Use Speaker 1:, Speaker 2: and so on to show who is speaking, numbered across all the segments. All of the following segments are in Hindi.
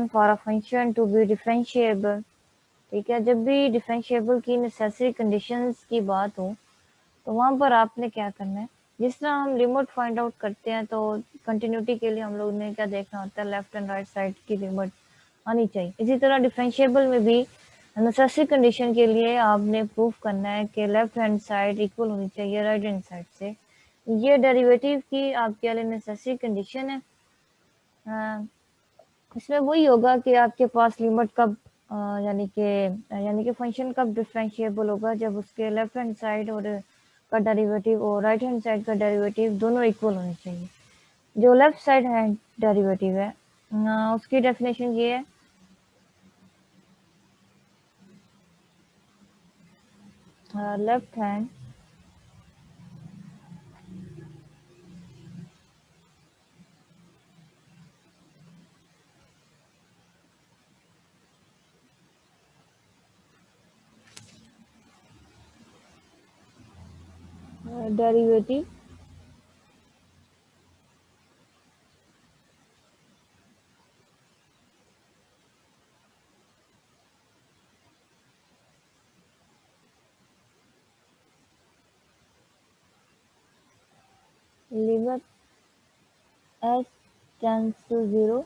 Speaker 1: Condition for a function to be differentiable. ठीक है, जब भी डिफरेंशिएबल की नेसेसरी कंडीशंस की बात हो तो वहाँ पर आपने क्या करना है, जिस तरह हम लिमिट फाइंड आउट करते हैं तो कंटिन्यूटी के लिए हम लोग ने क्या देखना होता है, लेफ्ट एंड राइट साइड की लिमिट आनी चाहिए। इसी तरह डिफरेंशिएबल में भी नेसेसरी कंडीशन के लिए आपने प्रूफ करना है कि लेफ्ट हैंड साइड इक्वल होनी चाहिए राइट हैंड साइड से। ये डेरिवेटिव की आपके लिए नेसेसरी कंडीशन है। इसमें वही होगा कि आपके पास लिमिट कब यानी कि फंक्शन कब डिफरेंशिएबल होगा, जब उसके लेफ्ट हैंड साइड और का डेरिवेटिव और राइट हैंड साइड का डेरिवेटिव दोनों इक्वल होने चाहिए। जो लेफ्ट साइड हैंड डेरिवेटिव है उसकी डेफिनेशन ये है, left hand derivative limit H tends to 0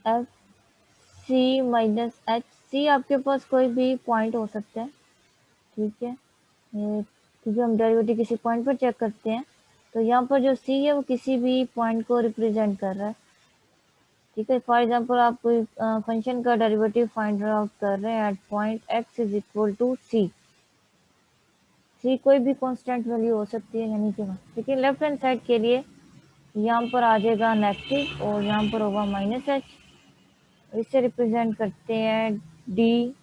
Speaker 1: f c minus h. C आपके पास कोई भी पॉइंट हो सकता है, ठीक है, क्योंकि हम डेरिवेटिव किसी पॉइंट पर चेक करते हैं तो यहाँ पर जो सी है वो किसी भी पॉइंट को रिप्रेजेंट कर रहा है। ठीक है, फॉर एग्जांपल आप कोई फंक्शन का डेरिवेटिव फाइंड आउट कर रहे हैं eight point x is equal to सी। सी कोई भी कांस्टेंट वैल्यू हो सकती है यानी कि ठीक है। लेफ्ट हैंड साइड के लिए यहाँ पर आ जाएगा नेगेटिव और यहाँ पर होगा माइनस एच। इसे रिप्रेजेंट करते हैं डी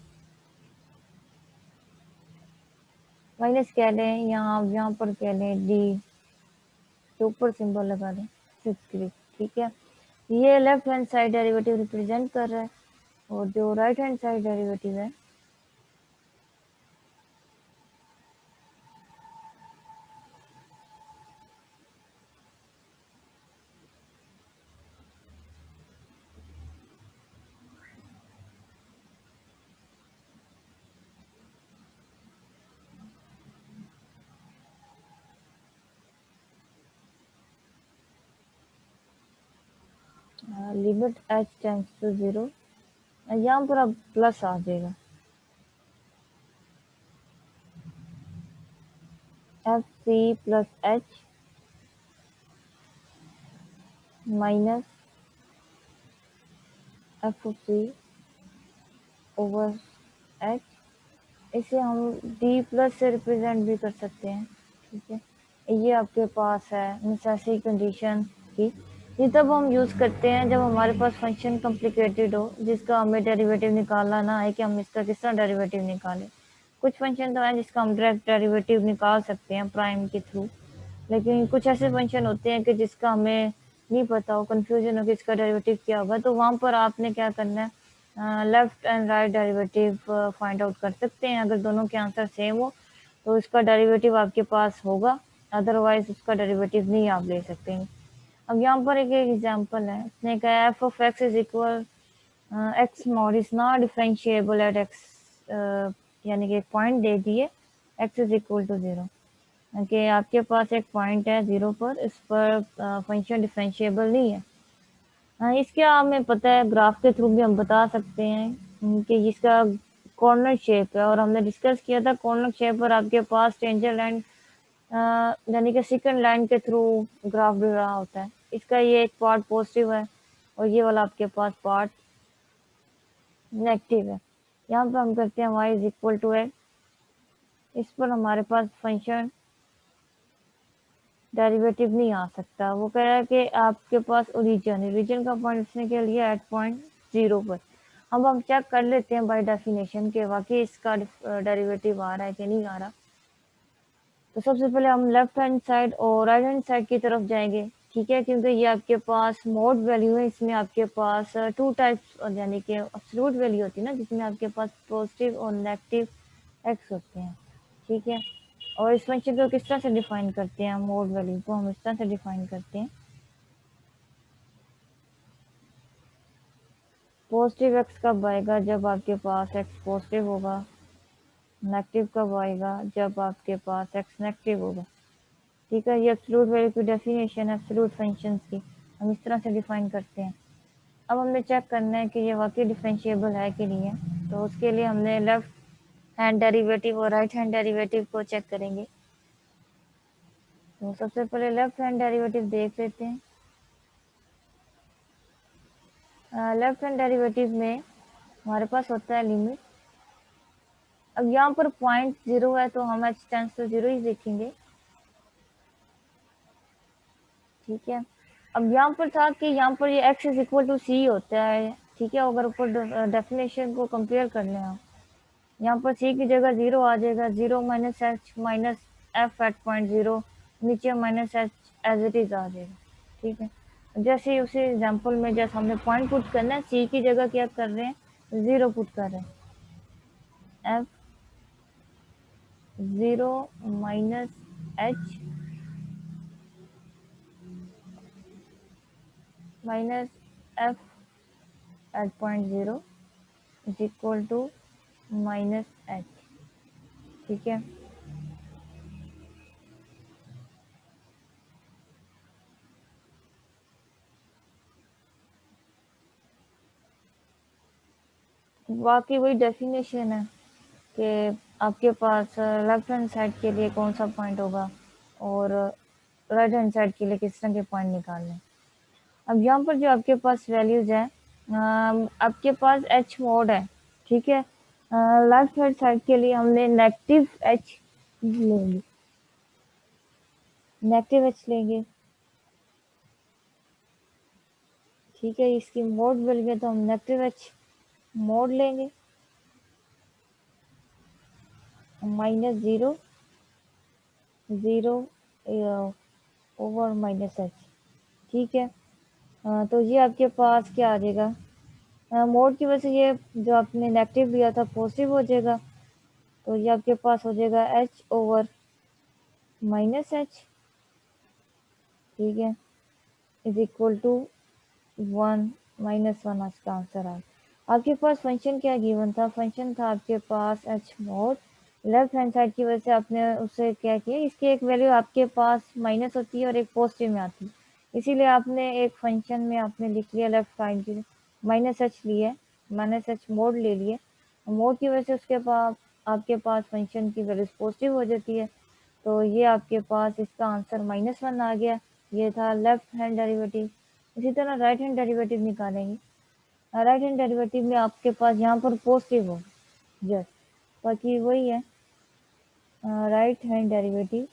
Speaker 1: माइनस कह लें, यहाँ पर कह लें डी के ऊपर सिंबल लगा दें सिक्स। ठीक है, ये left hand side derivative represent कर रहा है और जो राइट हैंड साइड डेरिवेटिव है लिमिट एच टेंड्स टू 0, यहाँ पर अब प्लस आ जाएगा F C plus H minus F C over H. इसे हम डी प्लस से रिप्रेजेंट भी कर सकते हैं। ठीक है, ये आपके पास है नेसेसरी कंडीशन की। ये तब हम यूज़ करते हैं जब हमारे पास फंक्शन कॉम्प्लिकेटेड हो, जिसका हमें डेरिवेटिव निकालना ना है कि हम इसका किस तरह डेरिवेटिव निकालें। कुछ फंक्शन तो है जिसका हम डायरेक्ट डेरिवेटिव निकाल सकते हैं प्राइम के थ्रू, लेकिन कुछ ऐसे फंक्शन होते हैं कि जिसका हमें नहीं पता हो, कंफ्यूजन हो कि इसका डेरिवेटिव क्या होगा, तो वहाँ पर आपने क्या करना है, left and right derivative find out कर सकते हैं। अगर दोनों के आंसर सेम हो तो इसका डेरिवेटिव आपके पास होगा, अदरवाइज उसका डेरिवेटिव नहीं आप ले सकते हैं। अब यहाँ पर एक एग्जांपल है, इसने कहा F of X is equal x not is not differentiable eight x, यानी कि एक पॉइंट दे दिए एक्स इज इक्वल टू 0, कि आपके पास एक पॉइंट है 0 पर, इस पर फंक्शन डिफरेंशिएबल नहीं है। इसके हमें पता है ग्राफ के थ्रू भी हम बता सकते हैं कि जिसका कॉर्नर शेप है, और हमने डिस्कस किया था कॉर्नर शेप पर आपके पास टेंजेंट लाइन यानी कि सेकंड लाइन के थ्रू ग्राफ भी रहा होता है। इसका ये एक पार्ट पॉजिटिव है और ये वाला आपके पास पार्ट नेगेटिव है। यहाँ पर हम करते हैं y is equal to X, इस पर हमारे पास फंक्शन डेरिवेटिव नहीं आ सकता। वो कह रहा है कि आपके पास ओरिजिन का पॉइंट उसने के लिए एट पॉइंट 0 पर। अब हम चेक कर लेते हैं बाय डेफिनेशन के वाकई इसका डेरिवेटिव आ रहा है कि नहीं आ रहा। तो सबसे पहले हम लेफ्ट हैंड साइड और राइट हैंड साइड की तरफ जाएंगे। ठीक है, क्योंकि ये आपके पास मोड वैल्यू है, इसमें आपके पास टू टाइप्स यानी कि एब्सोल्यूट वैल्यू होती है ना, जिसमें आपके पास पॉजिटिव और नेगेटिव एक्स होते हैं। ठीक है, और इस फंक्शन को किस तरह से डिफाइन करते हैं, मोड वैल्यू को हम इस तरह से डिफाइन करते हैं पॉजिटिव एक्स कब आएगा? जब आपके पास एक्स पॉजिटिव होगा। नेगेटिव कब आएगा? जब आपके पास एक्स नेगेटिव होगा। ठीक है, ये एब्सोल्यूट वैल्यू की डेफिनेशन है एब्सोल्यूट फंक्शंस की, हम इस तरह से डिफाइन करते हैं। अब हमने चेक करना है कि ये वाकई डिफरेंशिएबल है कि नहीं है, तो उसके लिए हमने लेफ्ट हैंड डेरिवेटिव और राइट हैंड डेरिवेटिव को चेक करेंगे। तो सबसे पहले लेफ्ट हैंड डेरिवेटिव देख लेते हैं। लेफ्ट हैंड डेरिवेटिव में हमारे पास होता है लिमिट। अब यहाँ पर पॉइंट 0 है तो हम h टेंस टू 0 ही देखेंगे। ठीक है, अब यहाँ पर था कि यहाँ पर ये x इज इक्वल टू सी होता है। ठीक है, अगर ऊपर डेफिनेशन को कंपेयर कर लें आप, यहाँ पर c की जगह 0 आ जाएगा, 0 minus H minus F at point 0, नीचे minus h as it is आ जाएगा। ठीक है, जैसे ही उसी एग्जाम्पल में जैसे हमने पॉइंट पुट करना है, c की जगह क्या कर रहे हैं, 0 पुट कर रहे हैं, F 0 minus H minus F at point 0 is equal to minus H. ठीक है, बाकी वही डेफिनेशन है कि आपके पास लेफ्ट हैंड साइड के लिए कौन सा पॉइंट होगा और राइट हैंड साइड के लिए किस तरह के पॉइंट निकालने। अब यहाँ पर जो आपके पास वैल्यूज है, आपके पास एच मोड है। ठीक है, लेफ्ट हैंड साइड के लिए हमने नेगेटिव एच लेंगे, नेगेटिव एच लेंगे। ठीक है, इसकी मोड मिल गया तो हम नेगेटिव एच मोड लेंगे, माइनस 0 0 ओवर माइनस एच। ठीक है, तो ये आपके पास क्या आ जाएगा, मोड की वजह से ये जो आपने नेगेटिव लिया था पॉजिटिव हो जाएगा, तो ये आपके पास हो जाएगा एच ओवर माइनस एच। ठीक है, इज इक्वल टू 1 -1 आज का आंसर है। आपके पास फंक्शन क्या गिवन था, फंक्शन था आपके पास h mod. Left hand side की वजह से आपने उससे क्या किया, इसकी एक वैल्यू आपके पास माइनस होती है और एक पॉजिटिव में आती है, इसीलिए आपने एक फंक्शन में आपने लिख लिया लेफ्ट साइड की माइनस एच लिए, माइनस एच मोड ले लिए। मोड की वजह से उसके पास आपके पास फंक्शन की वैल्यू पॉजिटिव हो जाती है, तो ये आपके पास इसका आंसर -1 आ गया। ये था लेफ्ट हैंड डेरिवेटिव। इसी तरह राइट हैंड डेरिवेटिव निकालेंगे। राइट हैंड डेरिवेटिव में आपके पास यहाँ पर पॉजिटिव हो जस्ट, बाकी वही है। Right hand derivative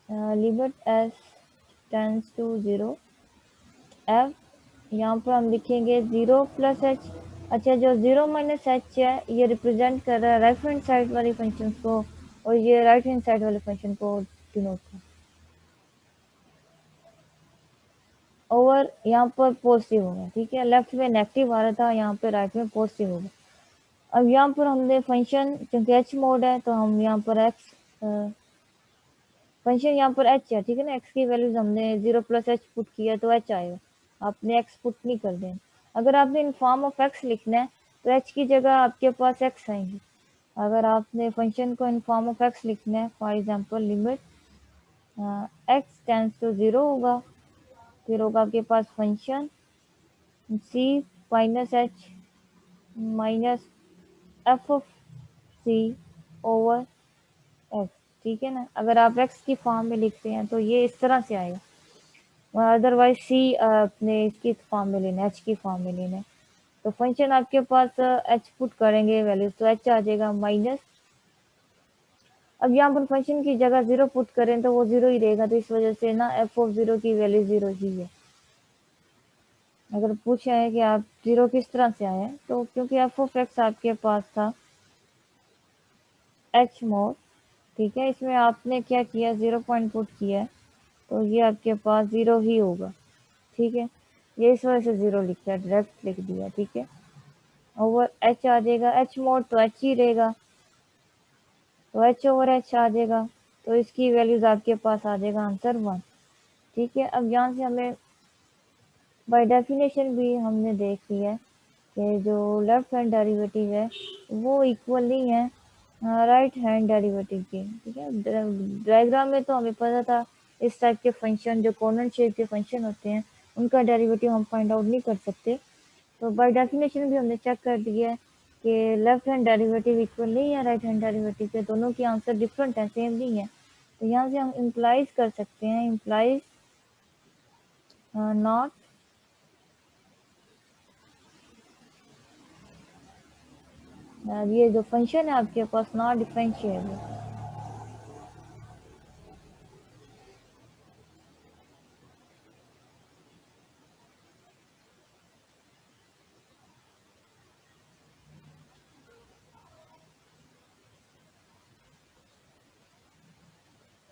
Speaker 1: limit S tends to 0 F, यहाँ पर हम लिखेंगे 0 प्लस एच। अच्छा, जो 0 माइनस एच है ये रिप्रेजेंट कर रहा है राइट हैंड साइड वाले फंक्शन को, और ये राइट हैंड साइड वाले फंक्शन को डिनोट कर, ओवर यहाँ पर पॉजिटिव होगा। ठीक है, लेफ्ट में नेगेटिव आ रहा था, यहाँ पे राइट में पॉजिटिव होगा। अब यहाँ पर हमने फंक्शन क्योंकि एच मोड है तो हम यहाँ पर एक्स फंक्शन यहाँ पर एच है। ठीक है ना, एक्स की वैल्यूज हमने 0 प्लस एच पुट किया तो एच आएगा, आपने एक्स पुट नहीं कर देना। अगर आपने इन फॉर्म ऑफ एक्स लिखना है तो एच की जगह आपके पास एक्स आएंगे। अगर आपने फंक्शन को इन फॉर्म ऑफ एक्स लिखना है, for example limit x tends to 0 होगा, फिर होगा आपके पास function c minus H minus f of c over x. ठीक है ना, अगर आप एक्स की फॉर्म में लिखते हैं तो ये इस तरह से आएगा, अदरवाइज सी अपने इसकी फॉर्म में लेना है, एच की फॉर्म में लेना है। तो फंक्शन आपके पास एच पुट करेंगे वैल्यूज तो एच आ जाएगा माइनस। अब यहाँ पर फंक्शन की जगह 0 पुट करें तो वो 0 ही रहेगा, तो इस वजह से ना एफ ऑफ 0 की वैल्यू 0 ही है। अगर पूछा है कि आप 0 किस तरह से आए तो क्योंकि एफ ऑफ एक्स आपके पास था एच मोड। ठीक है, इसमें आपने क्या किया, 0 पॉइंट पुट किया है तो ये आपके पास 0 ही होगा। ठीक है, ये इस वजह से 0 लिख दिया, डायरेक्ट लिख दिया। ठीक है, ओवर एच आ जाएगा, एच मोड तो एच ही रहेगा, तो एच ओवर एच आ जाएगा, तो इसकी वैल्यूज आपके पास आ जाएगा आंसर 1। ठीक है, अब यहाँ से हमें बाय डेफिनेशन भी हमने देख लिया है कि जो लेफ्ट हैंड डेरिवेटिव है वो इक्वल नहीं है राइट हैंड डेरिवेटिव के। ठीक है, डायग्राम में तो हमें पता था इस टाइप के फंक्शन जो कॉर्नर शेप के फंक्शन होते हैं उनका डेरिवेटिव हम फाइंड आउट नहीं कर सकते। तो बाय डेफिनेशन भी हमने चेक कर दिया है कि लेफ्ट हैंड डेरिवेटिव इक्वल नहीं है राइट हैंड डेरिवेटिव के, दोनों की आंसर डिफरेंट है, सेम नहीं है। तो यहाँ से हम इम्प्लाइज कर सकते हैं, इम्प्लाइज नॉट ये जो फंक्शन है आपके पास नॉट डिफरेंशिएबल।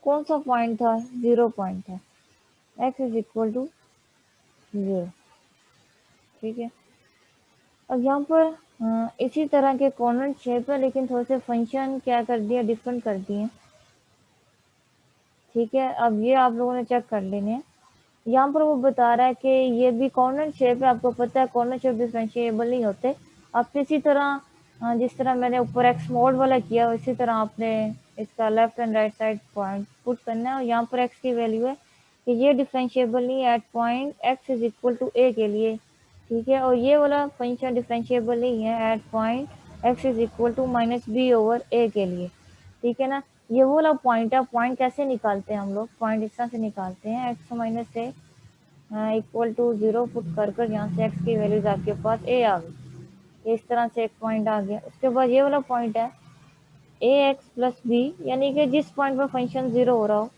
Speaker 1: कौन सा पॉइंट था? 0 पॉइंट था, x इज इक्वल टू 0। ठीक है, अब यहाँ पर इसी तरह के कॉर्नर शेप है लेकिन थोड़े से फंक्शन क्या कर दिया, डिफरेंट कर दिए। ठीक है, अब ये आप लोगों ने चेक कर लेने हैं। यहाँ पर वो बता रहा है कि ये भी कॉर्नर शेप है, आपको पता है कॉर्नर शेप डिफरेंशिएबल नहीं होते। आप इसी तरह जिस तरह मैंने ऊपर एक्स मोड वाला किया इसी तरह आपने इसका left and right side point put करना है। और यहाँ पर एक्स की वैल्यू है कि ये डिफरेंशिएबल नहीं है at point x is equal to a के लिए। ठीक है, और ये वाला फंक्शन डिफरेंशिएबल नहीं है at point x is equal to minus b over a के लिए। ठीक है ना, ये वो वाला पॉइंट है। पॉइंट कैसे निकालते हैं हम लोग? पॉइंट इस तरह से निकालते हैं, X minus A equal to 0 put कर कर यहाँ से एक्स की वैल्यूज आपके पास ए आ गई। इस तरह से एक पॉइंट आ गया। उसके बाद ये वाला पॉइंट है ए एक्स प्लस बी, यानी कि जिस पॉइंट पर फंक्शन 0 हो रहा हो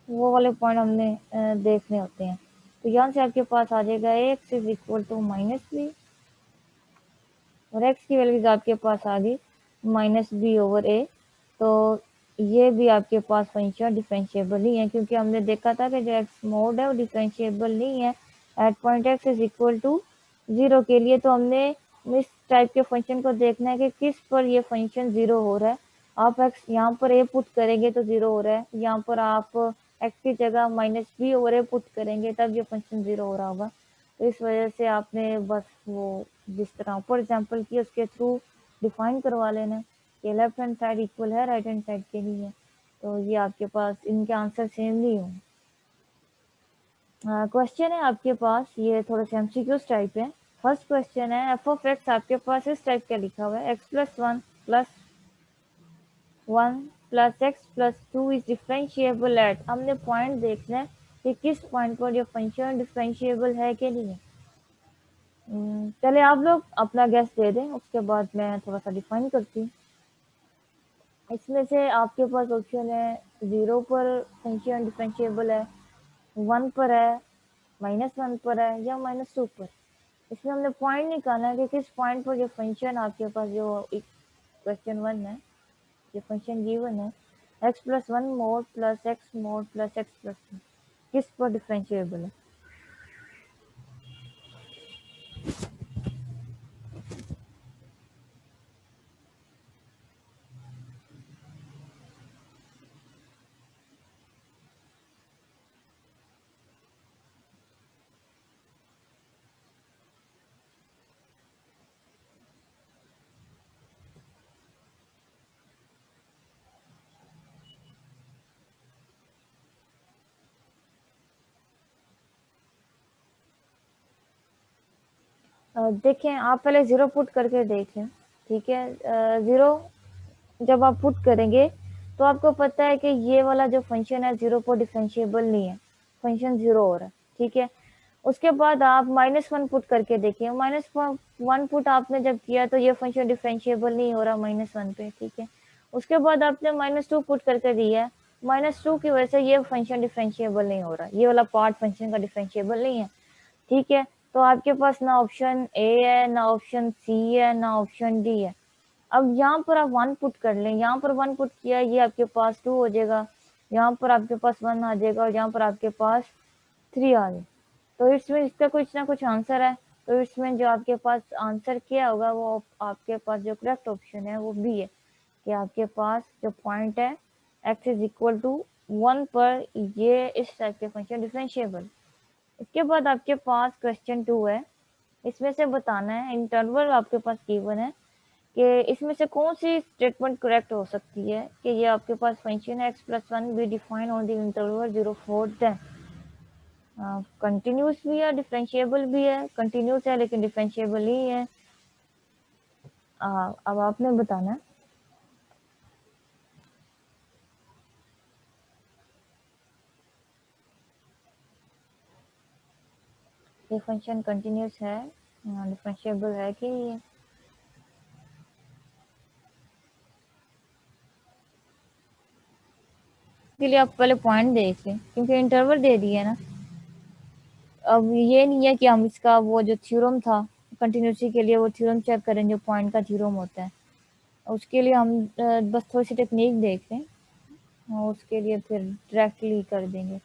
Speaker 1: वो वाले पॉइंट हमने देखने होते हैं। तो यहाँ से आपके पास आ जाएगा a x is equal to minus b और एक्स की वैल्यूज आपके पास आ गई माइनस बी ओवर ए। तो ये भी आपके पास फंक्शन डिफरेंशिएबल नहीं है क्योंकि हमने देखा था कि जो एक्स मोड है वो डिफरेंशिएबल नहीं है at point x is equal to 0 के लिए। तो हमने इस टाइप के फंक्शन को देखना है कि किस पर ये फंक्शन 0 हो रहा है। आप एक्स यहाँ पर ए पुट करेंगे तो 0 हो रहा है, यहाँ पर आप एक्स की जगह माइनस बी ओवर ए पुट करेंगे तब ये फंक्शन 0 हो रहा होगा। तो इस वजह से आपने बस वो जिस तरह ऊपर एग्जाम्पल की उसके थ्रू डिफाइन करवा लेना कि लेफ्ट हैंड साइड इक्वल है राइट हैंड साइड के नहीं है। तो ये आपके पास इनके आंसर सेम नहीं होंगे। क्वेश्चन है आपके पास, ये थोड़ा सा एमसीक्यूज टाइप है। फर्स्ट क्वेश्चन है एफ ऑफ एक्स आपके पास इस टाइप का लिखा हुआ है x plus one plus x plus two is differentiable eight. हमने पॉइंट देखना है कि किस पॉइंट पर ये फंक्शन डिफरेंशिएबल है कि नहीं है। चले आप लोग अपना गैस दे दें, उसके बाद मैं थोड़ा सा डिफाइन करती हूँ। इसमें से आपके पास ऑप्शन है 0 पर फंक्शन डिफरेंशिएबल है, 1 पर है, -1 पर है या -2 पर। इसमें हमने पॉइंट निकालना है कि किस पॉइंट पर ये फंक्शन आपके पास जो क्वेश्चन 1 है, ये फंक्शन गिवन है x plus 1 mode plus x mode plus x plus 2 किस पर डिफरेंशिएबल है। देखें, आप पहले 0 पुट करके देखें। ठीक है, 0 जब आप पुट करेंगे तो आपको पता है कि ये वाला जो फंक्शन है 0 पर डिफरेंशिएबल नहीं है, फंक्शन 0 हो रहा है। ठीक है, उसके बाद आप -1 पुट करके देखिए। -1 पुट आपने जब किया तो ये फंक्शन डिफरेंशिएबल नहीं हो रहा -1 पे। ठीक है, उसके बाद आपने -2 पुट करके दिया, -2 की वजह से ये फंक्शन डिफरेंशिएबल नहीं हो रहा, ये वाला पार्ट फंक्शन का डिफरेंशिएबल नहीं है। ठीक है, तो आपके पास ना ऑप्शन ए है, ना ऑप्शन सी है, ना ऑप्शन डी है। अब यहाँ पर आप 1 पुट कर लें, यहाँ पर 1 पुट किया, ये आपके पास 2 हो जाएगा, यहाँ पर आपके पास 1 आ जाएगा और यहाँ पर आपके पास 3 आ जाएगा। तो इसमें इसका कुछ ना कुछ आंसर है। तो इसमें जो आपके पास आंसर क्या होगा वो आपके पास जो करेक्ट ऑप्शन है वो बी है कि आपके पास जो पॉइंट है एक्स इज इक्वल टू 1 पर ये इस टाइप के फंक्शन डिफरेंशिएबल। इसके बाद आपके पास क्वेश्चन 2 है। इसमें से बताना है, इंटरवल आपके पास गिवन है कि इसमें से कौन सी स्टेटमेंट करेक्ट हो सकती है कि ये आपके पास फंक्शन है x+1 be define on the interval 0 4 then continuous भी है डिफरेंशिएबल भी है, कंटिन्यूस है लेकिन डिफरेंशिएबल ही है। अब आपने बताना है। ये फंक्शन कंटिन्यूस है, डिफरेंशिएबल है कि के लिए आप पहले पॉइंट देख लें क्योंकि इंटरवल दे दिया है ना। अब ये नहीं है कि हम इसका वो जो थ्योरम था कंटिन्यूटी के लिए वो थ्योरम चेक करें जो पॉइंट का थ्योरम होता है। उसके लिए हम बस थोड़ी सी टेक्निक देख लें और उसके लिए फिर डायरेक्टली कर देंगे।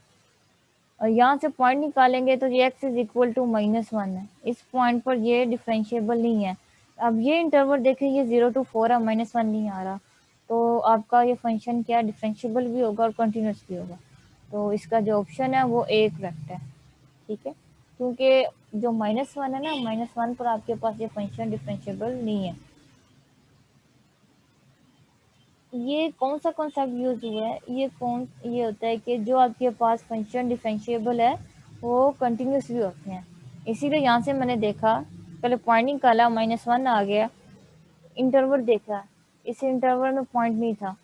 Speaker 1: और यहाँ से पॉइंट निकालेंगे तो ये x इज इक्वल टू -1 है। इस पॉइंट पर ये डिफरेंशिएबल नहीं है। अब ये इंटरवल देखें, ये 0 to 4 है, -1 नहीं आ रहा, तो आपका ये फंक्शन क्या डिफरेंशिएबल भी होगा और कंटिन्यूस भी होगा। तो इसका जो ऑप्शन है वो ए करेक्ट है। ठीक है, क्योंकि जो -1 है ना, -1 पर आपके पास ये फंक्शन डिफरेंशिएबल नहीं है। ये कौन सा कॉन्सेप्ट यूज हुआ है, ये होता है कि जो आपके पास फंक्शन डिफरेंशिएबल है वो कंटिन्यूस भी होते हैं। इसीलिए यहाँ से मैंने देखा, पहले पॉइंट निकाला, -1 आ गया, इंटरवल देखा, इस इंटरवल में पॉइंट नहीं था,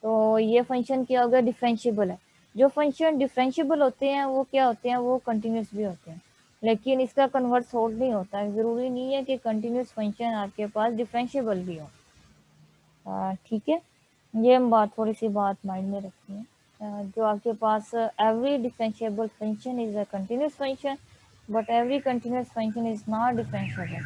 Speaker 1: तो ये फंक्शन क्या हो गया, डिफरेंशिएबल है। जो फंक्शन डिफरेंशिएबल होते हैं वो क्या होते हैं, वो कंटिन्यूस भी होते हैं, लेकिन इसका कन्वर्ट सोल्व नहीं होता है। ज़रूरी नहीं है कि कंटिन्यूस फंक्शन आपके पास डिफरेंशिएबल भी हो। ठीक है, ये हम बात थोड़ी सी बात माइंड में रखनी है। जो आपके पास every differentiable function is a continuous function but every continuous function is not differentiable.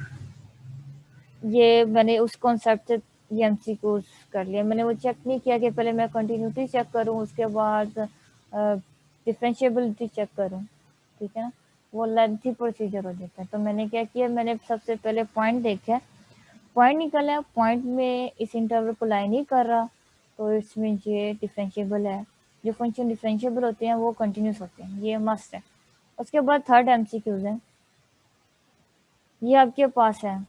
Speaker 1: ये मैंने उस कॉन्सेप्ट से ये एमसीक्यू कर लिया। मैंने वो चेक नहीं किया कि पहले मैं कंटिन्यूटी चेक करूं उसके बाद डिफरेंशिएबिलिटी चेक करूं। ठीक है ना, वो लेंथी प्रोसीजर हो जाता है। तो मैंने क्या किया, मैंने सबसे पहले पॉइंट देखा, पॉइंट निकला, पॉइंट में इस इंटरवल को लाइन ही कर रहा, तो इसमें ये डिफरेंशिएबल है। जो फंक्शन डिफरेंशिएबल होते हैं वो कंटिन्यूस होते हैं, ये मस्ट है। उसके बाद थर्ड एमसीक्यूज है, ये आपके पास है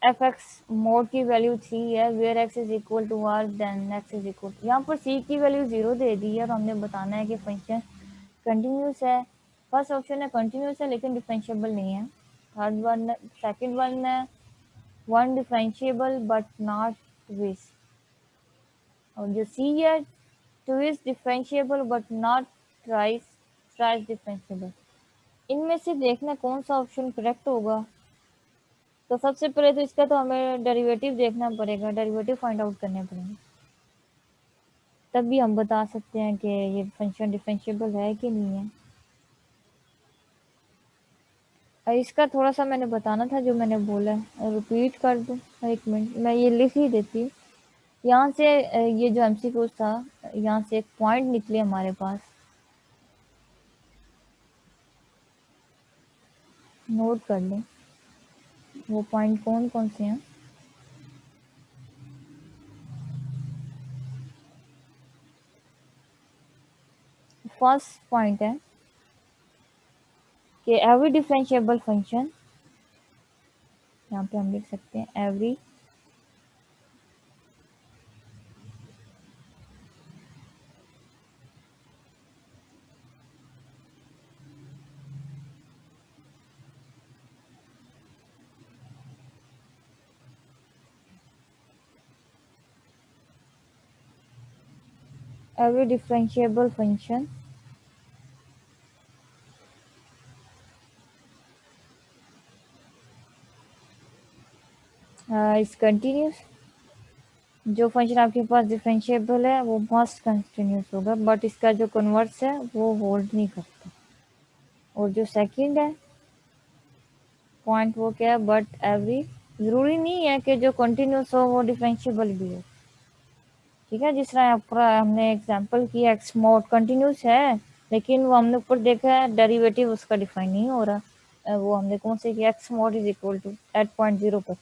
Speaker 1: एफ एक्स मोड की वैल्यू 3 है, where X is equal to R then X is equal, यहाँ पर सी की वैल्यू 0 दे दी है और हमने बताना है कि फंक्शन कंटिन्यूस है। फर्स्ट ऑप्शन है कंटिन्यूस है लेकिन डिफरेंशिएबल नहीं है। थर्ड वन, सेकंड वन है one differentiable but not twice, और जो सी है twice differentiable but not ट्राइस, ट्राइस differentiable. इनमें से देखना कौन सा ऑप्शन करेक्ट होगा। तो सबसे पहले तो इसका तो हमें डेरिवेटिव देखना पड़ेगा, डेरिवेटिव फाइंड आउट करने पड़ेंगे, तभी हम बता सकते हैं कि ये फंक्शन डिफरेंशिएबल है कि नहीं है। और इसका थोड़ा सा मैंने बताना था जो मैंने बोला है, रिपीट कर दूँ, एक मिनट मैं ये लिख ही देती हूँ। यहाँ से ये जो एमसीक्यू था, यहाँ से एक पॉइंट निकले हमारे पास, नोट कर लें वो पॉइंट कौन कौन से हैं। फर्स्ट पॉइंट है कि एवरी डिफरेंशिएबल फंक्शन, यहाँ पे हम लिख सकते हैं every every differentiable function is continuous। जो फंक्शन आपके पास डिफरेंशिएबल है वो मस्ट कंटिन्यूस होगा, बट इसका जो कन्वर्स है वो होल्ड नहीं करता। और जो सेकंड है पॉइंट वो क्या है, बट एवरी, ज़रूरी नहीं है कि जो कंटिन्यूस हो वो डिफरेंशिएबल भी हो। ठीक है, जिस तरह आपका हमने एग्जांपल किया एक्स मॉड कंटिन्यूस है, लेकिन वो हमने ऊपर देखा है डेरिवेटिव उसका डिफाइन नहीं हो रहा। वो हमने कौन से किया, X mod is equal to at point 0 पर,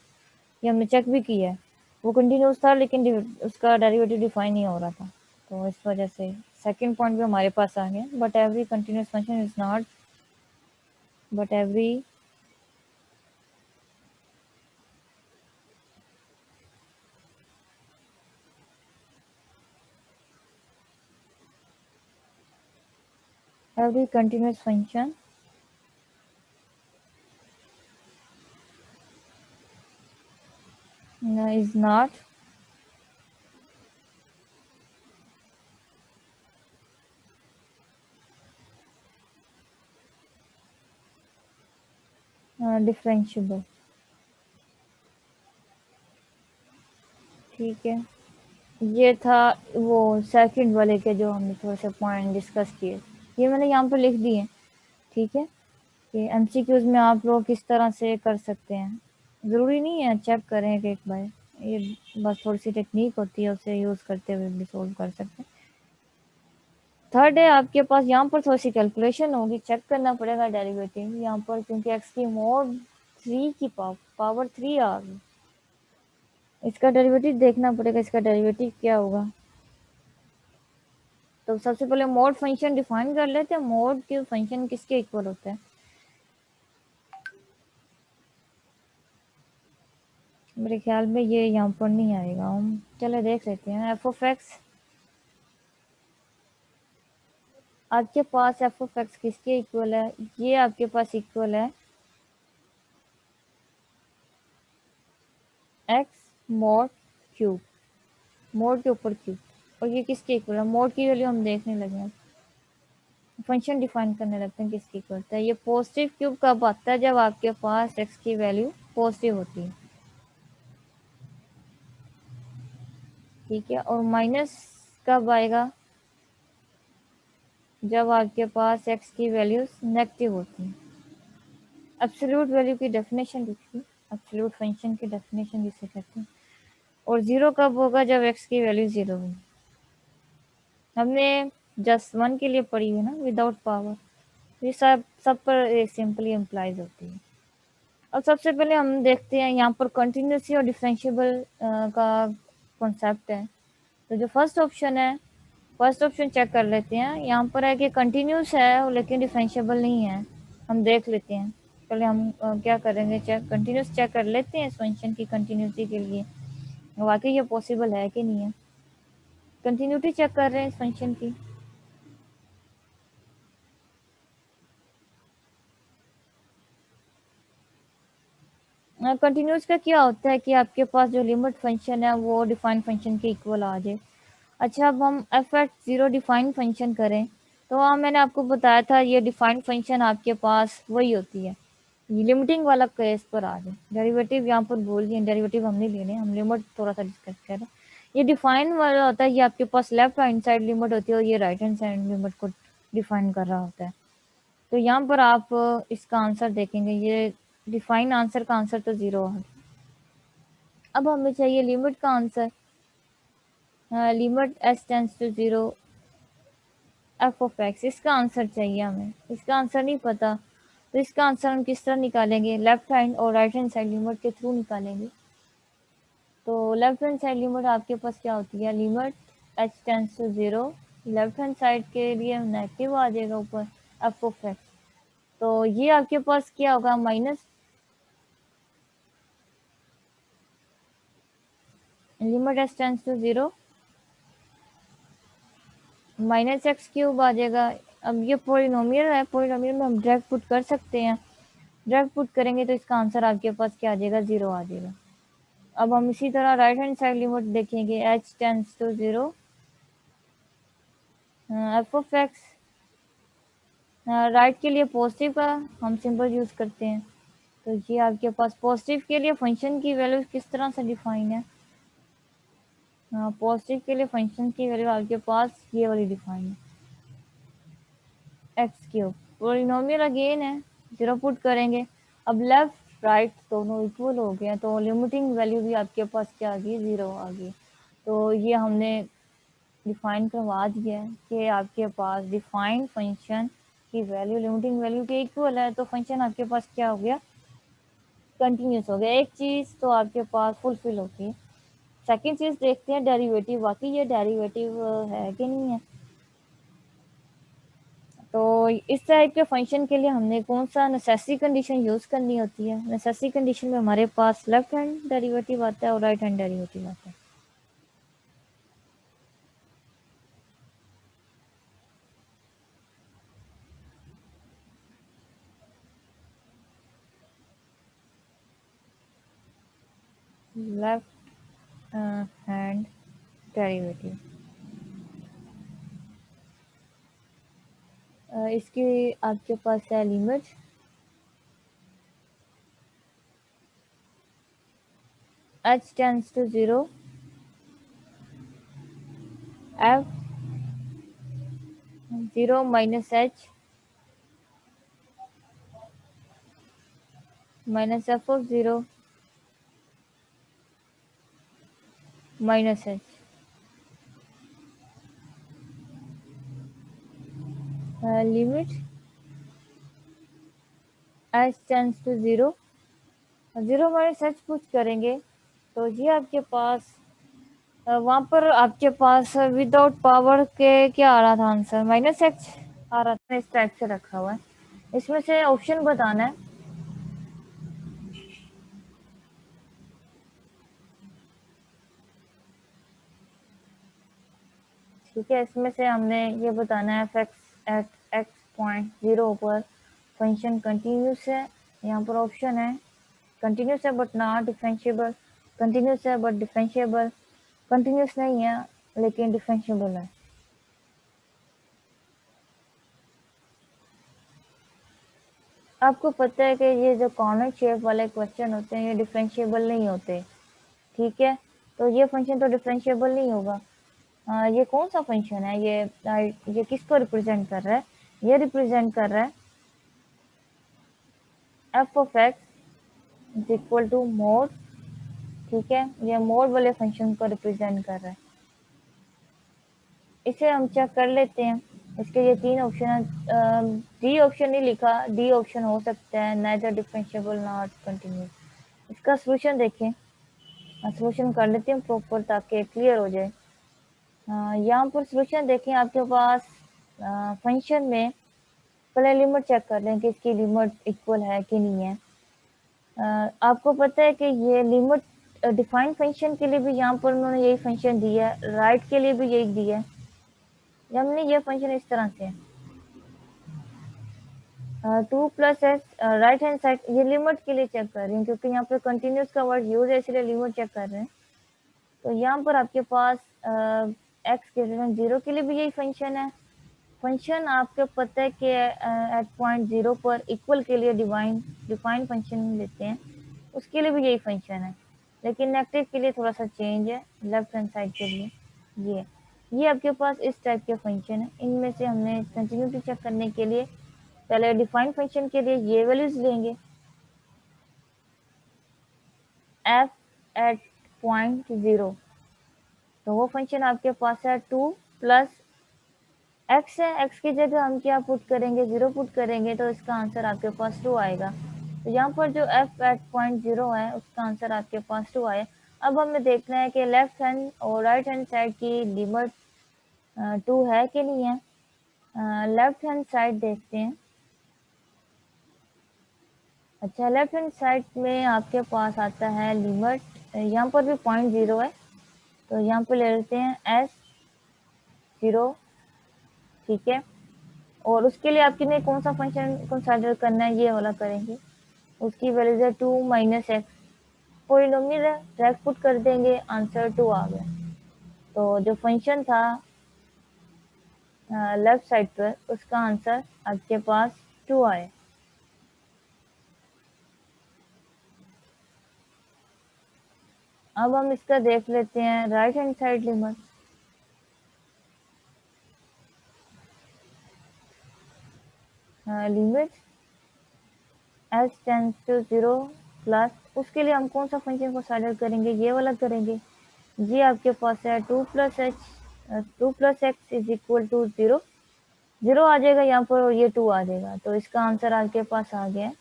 Speaker 1: ये हमने चेक भी किया है, वो कंटिन्यूस था लेकिन उसका डेरिवेटिव डिफाइन नहीं हो रहा था। तो इस वजह से सेकंड पॉइंट भी हमारे पास आ गया, but every continuous function is not, but every continuous function is not differentiable। ठीक है, ये था वो सेकंड वाले के जो हमने थोड़े से पॉइंट डिस्कस किए, ये मैंने यहाँ पर लिख दिए। ठीक है, कि एमसीक्यूज में आप लोग किस तरह से कर सकते हैं, ज़रूरी नहीं है चेक करें एक बार, ये बस थोड़ी सी टेक्निक होती है, उसे यूज़ करते हुए भी सोल्व कर सकते हैं। थर्ड है आपके पास, यहाँ पर थोड़ी सी कैलकुलेशन होगी, चेक करना पड़ेगा डेरिवेटिव यहाँ पर, क्योंकि एक्स की मोड 3 की पावर 3 आ गई, इसका डेरिवेटिव देखना पड़ेगा, इसका डेरिवेटिव क्या होगा। तो सबसे पहले मोड फंक्शन डिफाइन कर लेते हैं, मोड के फंक्शन किसके इक्वल होता है। मेरे ख्याल में ये यहाँ पर नहीं आएगा, हम चले देख लेते हैं। एफ ऑफ एक्स, आपके पास एफ ऑफ एक्स किसके इक्वल है, ये आपके पास इक्वल है एक्स मोड क्यूब, मोड के ऊपर क्यूब, और ये किसके इक्वल है, मोड की वैल्यू हम देखने लगे हैं, फंक्शन डिफाइन करने लगते हैं किसकी इक्वल होता है। ये पॉजिटिव क्यूब कब आता है, जब आपके पास एक्स की वैल्यू पॉजिटिव होती है। ठीक है, और माइनस कब आएगा, जब आपके पास एक्स की वैल्यूज नेगेटिव होती है। एब्सोल्यूट वैल्यू की डेफिनेशन लिखिए, एब्सोल्यूट फंक्शन की डेफिनेशन जिसे कहते हैं। और जीरो कब होगा, जब एक्स की वैल्यू जीरो होगी। हमने जस्ट वन के लिए पढ़ी है ना, विदाउट पावर, ये सब पर सिंपली इम्प्लाइज होती है। अब सबसे पहले हम देखते हैं यहाँ पर कंटिन्यूसी और डिफरेंशिएबल का कॉन्सेप्ट है। तो जो फर्स्ट ऑप्शन है, फर्स्ट ऑप्शन चेक कर लेते हैं। यहाँ पर है कि कंटिन्यूस है लेकिन डिफरेंशिएबल नहीं है, हम देख लेते हैं। पहले हम क्या करेंगे, चेक कंटिन्यूस चेक कर लेते हैं इस फंक्शन की कंटिन्यूटी के लिए, वाकई ये पॉसिबल है कि नहीं है। कंटिन्यूटी चेक कर रहे हैं इस फंक्शन की। कंटिन्यूस का क्या होता है कि आपके पास जो लिमिट फंक्शन है वो डिफाइन फंक्शन के इक्वल आ जाए। अच्छा, अब हम F at zero define function करें, तो मैंने आपको बताया था ये डिफाइन फंक्शन आपके पास वही होती है, ये लिमिटिंग वाला केस पर आ जाए। डेरिवेटिव यहाँ पर भूल गए, डेरिवेटिव हम नहीं लेने, हम लिमिट थोड़ा सा डिस्कस कर रहे हैं। ये डिफाइन वाला होता है, ये आपके पास लेफ्ट हैंड साइड लिमिट होती है और ये राइट हैंड साइड लिमिट को डिफाइन कर रहा होता है। तो यहाँ पर आप इसका आंसर देखेंगे, ये डिफाइन आंसर का आंसर तो जीरो है। अब हमें चाहिए लिमिट का answer, limit S tends to zero F of X, इसका आंसर चाहिए हमें, इसका आंसर नहीं पता। तो इसका आंसर हम किस तरह निकालेंगे, लेफ्ट हैंड और राइट हैंड साइड लिमिट के थ्रू निकालेंगे। तो लेफ्ट हैंड साइड लिमिट आपके पास क्या होती है, limit H tends to zero, left hand side के लिए नेगेटिव आ जाएगा ऊपर एफ ऑफ एक्स, तो ये आपके पास क्या होगा, minus limit H tends to zero minus x cube आ जाएगा। अब ये पॉलिनोमियल है, पॉलिनोमियल में हम डायरेक्ट पुट कर सकते हैं, डायरेक्ट पुट करेंगे तो इसका आंसर आपके पास क्या आ जाएगा, जीरो आ जाएगा। अब हम इसी तरह राइट हैंड साइड लिमिट देखेंगे, H tends to zero F of X, right के लिए पॉजिटिव का हम सिंबल यूज करते हैं, तो ये आपके पास पॉजिटिव के लिए फंक्शन की वैल्यू किस तरह से डिफाइन है, पॉजिटिव के लिए फंक्शन की वैल्यू आपके पास ये वाली डिफाइन है, एक्स क्यूब। पॉलिनोमियल अगेन है, जीरो पुट करेंगे। अब लेफ्ट राइट दोनों इक्वल हो गए, तो लिमिटिंग वैल्यू भी आपके पास क्या आ गई, जीरो आ गई। तो ये हमने डिफाइन करवा दिया है कि आपके पास डिफाइंड फंक्शन की वैल्यू लिमिटिंग वैल्यू के इक्वल है, तो फंक्शन आपके पास क्या हो गया, कंटिन्यूस हो गया। एक चीज़ तो आपके पास फुलफिल होती है। सेकेंड चीज़ देखते हैं डेरिवेटिव, वाकई ये डेरिवेटिव है कि नहीं है। इस टाइप के फंक्शन के लिए हमने कौन सा नेसेसरी कंडीशन यूज़ करनी होती है? नेसेसरी कंडीशन में हमारे पास लेफ्ट हैंड डेरिवेटिव आता है और राइट हैंड डेरिवेटिव आता है। लेफ्ट हैंड डेरिवेटिव, इसकी आपके पास है limit h tends to 0, f 0 minus h minus f of 0 minus h. Limit h tends to 0, 0 minus h put करेंगे तो ये आपके पास वहाँ पर आपके पास विदाउट पावर के क्या आ रहा था आंसर? माइनस एक्स आ रहा था। इस टाइप से रखा हुआ है। इसमें से ऑप्शन बताना है। ठीक है, इसमें से हमने ये बताना है f(x) एट x.0 पर फंक्शन कंटिन्यूस है। यहाँ पर ऑप्शन है कंटिन्यूस है बट नॉट डिफरेंशिएबल, कंटिन्यूस है बट डिफरेंशिएबल, कंटिन्यूस नहीं है लेकिन डिफरेंशिएबल है। आपको पता है कि ये जो कॉर्नर शेप वाले क्वेश्चन होते हैं ये डिफरेंशिएबल नहीं होते। ठीक है, तो ये फंक्शन तो डिफरेंशिएबल नहीं होगा। ये कौन सा फंक्शन है? ये किसको रिप्रेजेंट कर रहा है? ये रिप्रेजेंट कर रहा है F of X is equal to mod. ठीक है, ये मोड वाले फंक्शन को रिप्रेजेंट कर रहा है। इसे हम चेक कर लेते हैं। इसके ये तीन ऑप्शन है। डी ऑप्शन नहीं लिखा, डी ऑप्शन हो सकता है नाइदर डिफरेंशिएबल नॉट कंटिन्यूस। इसका सोल्यूशन देखें, सोल्यूशन कर लेते हैं प्रॉपर ताकि क्लियर हो जाए। यहाँ पर सोल्यूशन देखें, आपके पास फंक्शन में पहले लिमिट चेक कर लें कि इसकी लिमिट इक्वल है कि नहीं है। आपको पता है कि ये लिमिट डिफाइन फंक्शन के लिए भी यहाँ पर उन्होंने यही फंक्शन दिया है, राइट के लिए भी यही दिया है। हमने ये फंक्शन इस तरह से 2 plus x right hand side, ये लिमिट के लिए चेक कर रही हूँ क्योंकि यहाँ पे कंटिन्यूस का वर्ड यूज है इसलिए लिमिट चेक कर रहे हैं। तो यहाँ पर आपके पास एक्स ग्रेटर देन 0 के लिए भी यही फंक्शन है। फंक्शन आपको पता है कि एट पॉइंट 0 पर इक्वल के लिए डिफाइन फंक्शन लेते हैं, उसके लिए भी यही फंक्शन है लेकिन नेगेटिव के लिए थोड़ा सा चेंज है लेफ्ट हैंड साइड के लिए। ये आपके पास इस टाइप के फंक्शन है। इनमें से हमने कंटिन्यूटी चेक करने के लिए पहले डिफाइन फंक्शन के लिए ये वैल्यूज लेंगे f एट पॉइंट 0, तो वो फंक्शन आपके पास है 2 प्लस एक्स है। एक्स की जगह हम क्या पुट करेंगे? 0 पुट करेंगे तो इसका आंसर आपके पास 2 आएगा। तो यहाँ पर जो f एट पॉइंट 0 है उसका आंसर आपके पास 2 आया। अब हमें देखना है कि लेफ्ट हैंड और राइट हैंड साइड की लिमिट 2 है कि नहीं है। लेफ्ट हैंड साइड देखते हैं। अच्छा, लेफ्ट हैंड साइड में आपके पास आता है लिमिट, यहाँ पर भी पॉइंट 0 है तो यहाँ पर ले लेते हैं एस 0। ठीक है, और उसके लिए आपके लिए कौन सा फंक्शन कंसिडर करना है? ये वाला करेंगे। उसकी वैल्यू है 2 माइनस एक्स, पॉलिनोमियल है, डायरेक्ट पुट कर देंगे, आंसर 2 आ गया। तो जो फंक्शन था लेफ्ट साइड पर उसका आंसर आपके पास 2 आए। अब हम इसका देख लेते हैं right hand side limit. Limit S tends to 0 plus, उसके लिए हम कौन सा फंक्शन कंसिडर करेंगे? ये वाला करेंगे। ये आपके पास है 2 plus X is equal to 0, 0 आ जाएगा यहाँ पर और ये 2 आ जाएगा तो इसका आंसर आपके पास आ गया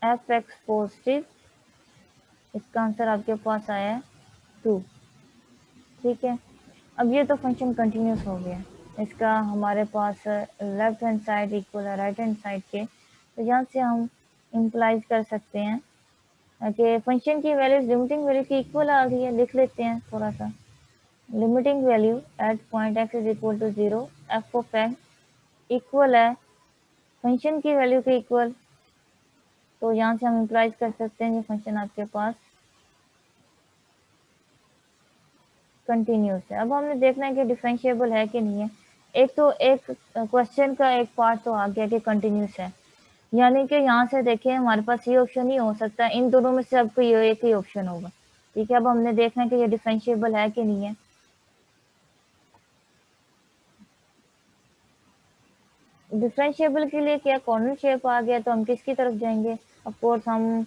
Speaker 1: एफ एक्स पॉजिटिव। इसका आंसर आपके पास आया है 2। ठीक है, अब ये तो फंक्शन कंटिन्यूस हो गया, इसका हमारे पास लेफ्ट हैंड साइड इक्वल है राइट हैंड साइड के, तो यहाँ से हम इम्प्लाइज कर सकते हैं कि फंक्शन की वैल्यूज लिमिटिंग वैल्यू की इक्वल आ रही है। लिख लेते हैं थोड़ा सा, limiting value at point x is equal to 0 F of X इक्वल है फंक्शन की वैल्यू के इक्वल। तो यहाँ से हम इम्प्लाइज कर सकते हैं ये फंक्शन आपके पास कंटिन्यूस है। अब हमने देखना है कि डिफरेंशिएबल है कि नहीं है। एक तो एक क्वेश्चन का एक पार्ट तो आ गया कि कंटिन्यूस है, यानी कि यहाँ से देखें हमारे पास ये ऑप्शन ही हो सकता है, इन दोनों में से आपको ये एक ही ऑप्शन होगा। ठीक है, अब हमने देखना है कि ये डिफरेंशिएबल है कि नहीं है। डिफरेंशिएबल के लिए क्या कॉर्नर शेप आ गया, तो हम किसकी तरफ जाएंगे, ऑफ कोर्स हम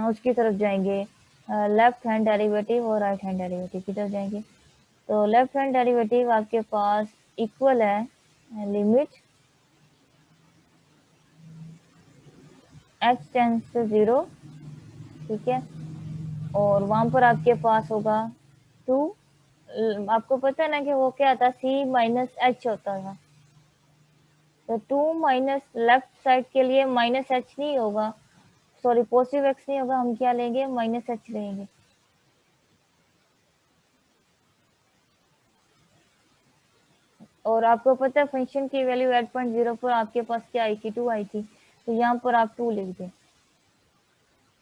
Speaker 1: उसकी तरफ जाएंगे, लेफ्ट हैंड डेरिवेटिव और राइट हैंड डेरिवेटिव की तरफ जाएंगे। तो लेफ्ट हैंड डेरिवेटिव आपके पास इक्वल है लिमिट x टेंड्स टू 0, ठीक है, और वहां पर आपके पास होगा 2, आपको पता है ना कि वो क्या था, c माइनस एच होता था। तो 2 माइनस लेफ्ट साइड के लिए माइनस एच नहीं होगा, सॉरी पॉजिटिव एक्स नहीं होगा, हम क्या लेंगे माइनस एच लेंगे। और आपको पता है फंक्शन की वैल्यू 8.0 पर आपके पास क्या आई थी, 2 आई थी, तो यहाँ पर आप 2 लिख दें।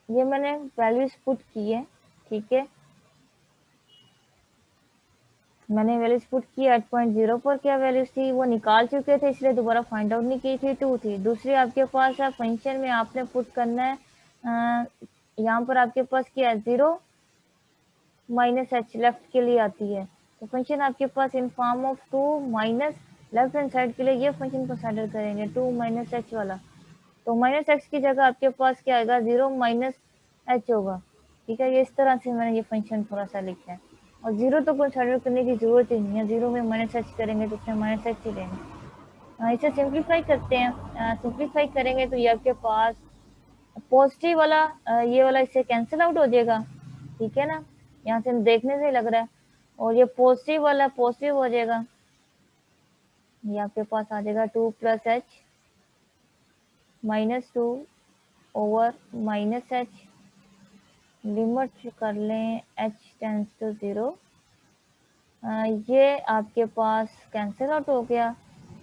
Speaker 1: ये मैंने वैल्यूज पुट की है, ठीक है, मैंने वैल्यूज पुट की 8.0 पर क्या वैल्यूज थी वो निकाल चुके थे, इसलिए दोबारा फाइंड आउट नहीं की थी, 2 थी। दूसरी आपके पास है फंक्शन में आपने पुट करना है यहाँ पर आपके पास क्या है 0 माइनस एच लेफ्ट के लिए आती है, तो फंक्शन आपके पास in form of 2 minus left hand side के लिए ये फंक्शन कंसिडर करेंगे 2 माइनस एच वाला। तो माइनस एक्स की जगह आपके पास क्या आएगा 0 माइनस एच होगा। ठीक है, ये इस तरह से मैंने ये फंक्शन थोड़ा सा लिखा है, और 0 तो कंसिडर करने की जरूरत ही नहीं है, 0 में माइनस एच करेंगे तो उसमें माइनस एच ही लेंगे। इसे सिंप्लीफाई करते हैं, सिंप्लीफाई करेंगे तो ये आपके पास पॉजिटिव वाला ये वाला इससे कैंसिल आउट हो जाएगा, ठीक है ना, यहाँ से देखने से लग रहा है, और ये पॉजिटिव वाला पॉजिटिव हो जाएगा, ये आपके पास आ जाएगा 2 plus H minus 2 over minus H, limit कर लें h टेंस टू 0, ये आपके पास कैंसिल आउट हो गया,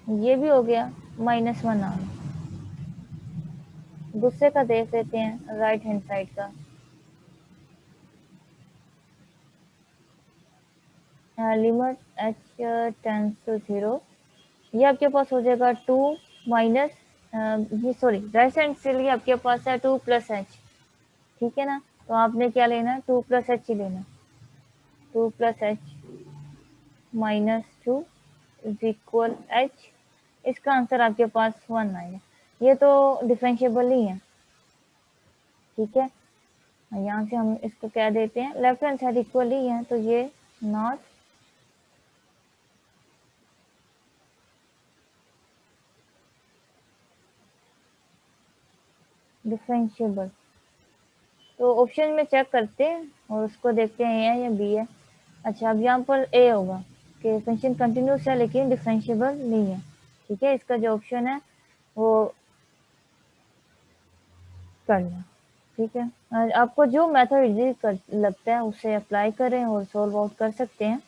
Speaker 1: ये भी हो गया, -1 आ गया। दूसरे का देख लेते हैं राइट हैंड साइड का, लिमिट h टेंस टू 0, ये आपके पास हो जाएगा 2 माइनस ये सॉरी राइट हैंड से लिए आपके पास है 2 प्लस एच, ठीक है ना, तो आपने क्या लेना 2 प्लस एच ही लेना, 2 plus H -2 is equal H, इसका आंसर आपके पास 1 आएगा। ये तो डिफरेंशिएबल ही है, ठीक है, यहाँ से हम इसको क्या देते हैं लेफ्ट हैंड साइड इक्वल ही है, तो ये नॉट डिफरेंशिएबल। तो ऑप्शन में चेक करते हैं और उसको देखते हैं ए है या बी है। अच्छा, अब यहाँ पर ए होगा कि फंक्शन कंटिन्यूस है लेकिन डिफरेंशिएबल नहीं है, ठीक है, इसका जो ऑप्शन है वो करना, ठीक है। आपको जो मेथड इजी लगता है उसे अप्लाई करें और सॉल्व आउट कर सकते हैं।